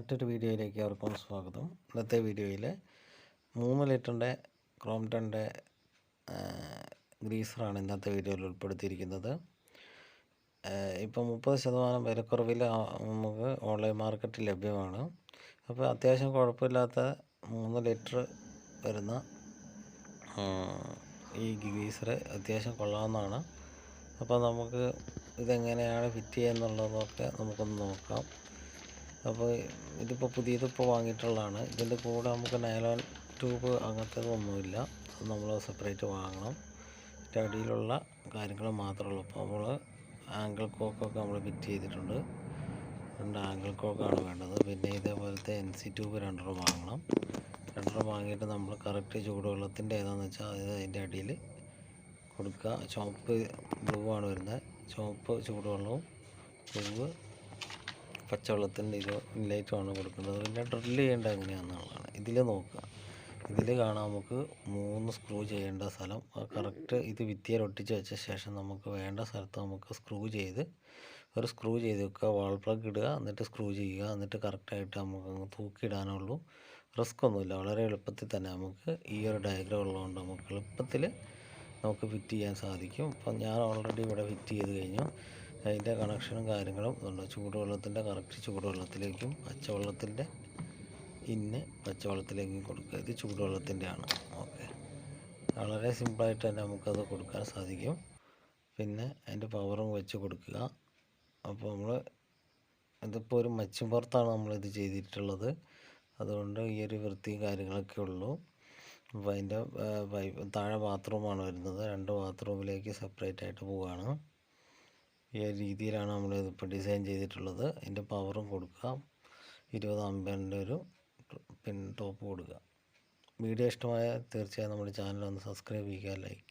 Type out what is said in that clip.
മറ്റൊരു വീഡിയോയിലേക്ക് അവർക്കും സ്വാഗതം. ഇന്നത്തെ വീഡിയോയിൽ 3 ലിറ്ററിൻ്റെ ക്രോംപ്ടൻ്റെ ഗ്രീസറാണ് ഇന്നത്തെ വീഡിയോയിൽ ഉൾപ്പെടുത്തിയിരിക്കുന്നത്. ഇപ്പോൾ 30% വിലക്കുറവിൽ നമുക്ക് ഓൺലൈൻ മാർക്കറ്റിൽ ലഭ്യമാണ്. അപ്പോൾ അത്യാവശ്യം കുഴപ്പമില്ലാത്ത 3 ലിറ്റർ വരുന്ന ഈ ഗീസർ അത്യാവശ്യം കൊള്ളാവുന്നതാണ്. അപ്പോൾ നമുക്ക് ഇതെങ്ങനെയാണ് ഫിറ്റ് ചെയ്യുക എന്നുള്ളതൊക്കെ നമുക്കൊന്ന് നോക്കാം. അപ്പോൾ ഇതിപ്പോൾ പുതിയതിപ്പോൾ വാങ്ങിയിട്ടുള്ളതാണ്. ഇതിൻ്റെ കൂടെ നമുക്ക് നൈലോൺ ട്യൂബ് അങ്ങനത്തതൊന്നുമില്ല, അത് നമ്മൾ സെപ്പറേറ്റ് വാങ്ങണം. ഇതിൻ്റെ അടിയിലുള്ള കാര്യങ്ങൾ മാത്രമേ ഉള്ളൂ. അപ്പോൾ നമ്മൾ ആംഗിൾ കോക്കൊക്കെ നമ്മൾ ഫിറ്റ് ചെയ്തിട്ടുണ്ട്. 2 ആംഗിൾ കോക്കാണ് വേണ്ടത്. പിന്നെ ഇതേപോലത്തെ NC ട്യൂബ് 2 വാങ്ങണം. 2 വാങ്ങിയിട്ട് നമ്മൾ കറക്റ്റ് ചൂടുവെള്ളത്തിൻ്റെ ഏതാണെന്ന് വെച്ചാൽ അത് അതിൻ്റെ അടിയിൽ കൊടുക്കുക. ചുവപ്പ് ബ്ലൂ ആണ് വരുന്നത്. ചുവപ്പ് ചൂടുവെള്ളവും ബ്ലൂ പച്ചവെള്ളത്തിൻ്റെ ഇൻലൈറ്റുമാണ് കൊടുക്കേണ്ടത്. പിന്നെ ഡ്രില്ല് ചെയ്യേണ്ടത് എങ്ങനെയാണെന്നുള്ളതാണ് ഇതിൽ നോക്കുക. ഇതിൽ കാണാം നമുക്ക് 3 സ്ക്രൂ ചെയ്യേണ്ട സ്ഥലം. കറക്റ്റ് ഇത് ഭിത്തിയിൽ ഒട്ടിച്ച് വെച്ച ശേഷം നമുക്ക് വേണ്ട സ്ഥലത്ത് നമുക്ക് ഒരു സ്ക്രൂ ചെയ്ത് വെക്കുക. വാൾ പ്ലഗ് ഇടുക, എന്നിട്ട് സ്ക്രൂ ചെയ്യുക. എന്നിട്ട് കറക്റ്റായിട്ട് നമുക്ക് തൂക്കിയിടാനുള്ളൂ. റിസ്ക് ഒന്നുമില്ല, വളരെ എളുപ്പത്തിൽ തന്നെ നമുക്ക് ഈ ഒരു ഡയഗ്രാം ഉള്ളതുകൊണ്ട് നമുക്ക് എളുപ്പത്തിൽ ഫിറ്റ് ചെയ്യാൻ സാധിക്കും. അപ്പം ഞാൻ ഓൾറെഡി ഇവിടെ ഫിറ്റ് ചെയ്ത് കഴിഞ്ഞു. അതിൻ്റെ കണക്ഷനും കാര്യങ്ങളും ഉണ്ട്. ചൂടുവെള്ളത്തിൻ്റെ കറക്റ്റ് ചൂടുവെള്ളത്തിലേക്കും പച്ചവെള്ളത്തിൻ്റെ പച്ചവെള്ളത്തിലേക്കും കൊടുക്കുക. ഇത് ചൂടുവെള്ളത്തിൻ്റെ ആണ്. ഓക്കെ, വളരെ സിമ്പിളായിട്ട് തന്നെ നമുക്കത് കൊടുക്കാൻ സാധിക്കും. പിന്നെ അതിൻ്റെ പവറും വെച്ച് കൊടുക്കുക. അപ്പോൾ ഇതിപ്പോൾ ഒരു മച്ചുംപുറത്താണ് നമ്മളിത് ചെയ്തിട്ടുള്ളത്. അതുകൊണ്ട് ഈ ഒരു വൃത്തിയും കാര്യങ്ങളൊക്കെ ഉള്ളൂ. അപ്പോൾ അതിൻ്റെ താഴെ ബാത്റൂമാണ് വരുന്നത്. 2 ബാത്റൂമിലേക്ക് സെപ്പറേറ്റ് ആയിട്ട് പോവുകയാണ്. ഈ രീതിയിലാണ് നമ്മളിതിപ്പോൾ ഡിസൈൻ ചെയ്തിട്ടുള്ളത്. അതിൻ്റെ പവറും കൊടുക്കുക. 20 ആമ്പിയറിൻ്റെ ഒരു ടോപ്പ് കൊടുക്കുക. വീഡിയോ ഇഷ്ടമായ തീർച്ചയായും നമ്മുടെ ചാനൽ ഒന്ന് സബ്സ്ക്രൈബ് ചെയ്യുക, ലൈക്ക്